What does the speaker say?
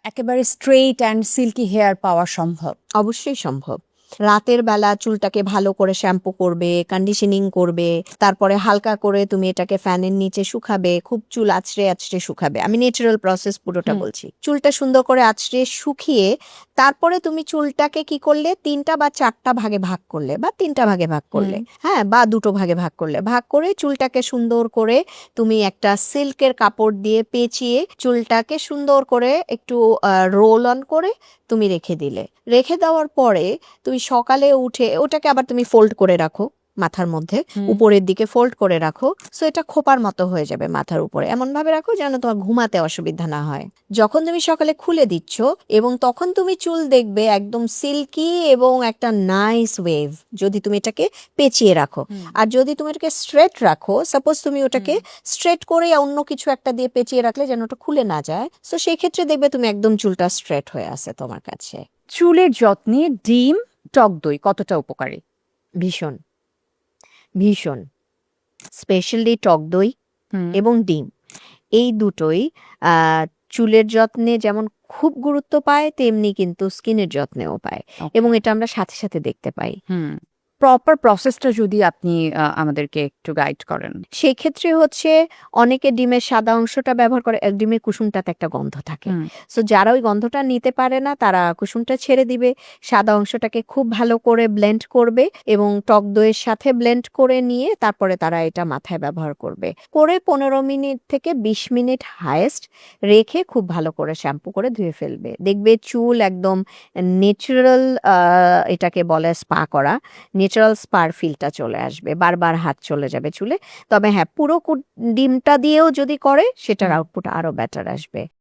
একেবারে straight and silky hair পাওয়া সম্ভব? অবশ্যই সম্ভব। রাতের বেলা চুলটাকে ভালো করে শ্যাম্পু করবে, কন্ডিশনিং করবে, তারপরে হালকা করে তুমি এটাকে ফ্যানের নিচে শুকাবে, খুব চুল আঁচড়ে আঁচড়ে শুকাবে। আমি ন্যাচারাল প্রসেস পুরোটা হুম। বলছি। চুলটা সুন্দর করে আঁচড়ে শুকিয়ে তারপরে তুমি চুলটাকে কি করলে ৩টা বা ৪টা ভাগে ভাগ করলে বা ৩টা ভাগে ভাগ করলে, হ্যাঁ, বা ২টো ভাগে ভাগ করলে। ভাগ করে চুলটাকে সুন্দর করে তুমি একটা সিল্কের কাপড় দিয়ে পেঁচিয়ে চুলটাকে সুন্দর করে একটু রোল অন করে তুমি রেখে দিলে। রেখে দেওয়ার পরে তুমি সকালে উঠে ওটাকে আবার তুমি ফোল্ড করে রাখো মাথার মধ্যে, হুম। উপরের দিকে ফোল্ড করে রাখো। সো এটা খোপার মতো হয়ে যাবে মাথার উপরে। এমন ভাবে রাখো যেন তোমার ঘুমাতে অসুবিধা না হয়। যখন তুমি সকালে খুলে দিচ্ছ এবং তখন তুমি চুল দেখবে একদম সিল্কি এবং একটা নাইস ওয়েভ, যদি তুমি এটাকে পেঁচিয়ে রাখো। আর যদি তুমি এটাকে স্ট্রেট রাখো, সাপোজ তুমি ওটাকে স্ট্রেট করে অন্য কিছু একটা দিয়ে পেঁচিয়ে রাখলে যেন ওটা খুলে না যায়, সো সেই ক্ষেত্রে দেখবে তুমি একদম চুলটা স্ট্রেট হয়ে আছে তোমার কাছে। চুলের যত্নে ডিম, টক দই কতটা উপকারী? ভীষণ, ভীষণ। স্পেশালি টক দই এবং ডিম, এই দুটোই চুলের যত্নে যেমন খুব গুরুত্ব পায়, তেমনি কিন্তু স্কিনের যত্নেও পায়। এবং এটা আমরা সাথে সাথে দেখতে পাই। প্রপার প্রসেসটা যদি আপনি আমাদেরকে একটু গাইড করেন। সেই ক্ষেত্রে হচ্ছে অনেকে ডিমের সাদা অংশটা ব্যবহার করে। ডিমের কুসুমটাতে একটা গন্ধ থাকে। সো যারা ওই গন্ধটা নিতে পারে না তারা কুসুমটা ছেড়ে দিবে, সাদা অংশটাকে খুব ভালো করে ব্লেন্ড করবে এবং টক দইয়ের সাথে ব্লেন্ড করে নিয়ে তারপরে তারা এটা মাথায় ব্যবহার করবে। করে ১৫ মিনিট থেকে ২০ মিনিট হায়েস্ট রেখে খুব ভালো করে শ্যাম্পু করে ধুয়ে ফেলবে। দেখবে চুল একদম ন্যাচারাল, এটাকে বলে স্পা করা, ন্যাচারাল স্পার ফিলটা চলে আসবে। বারবার হাত চলে যাবে চুলে। তবে হ্যাঁ, পুরো ডিমটা দিয়েও যদি করে সেটার আউটপুট আরো বেটার আসবে।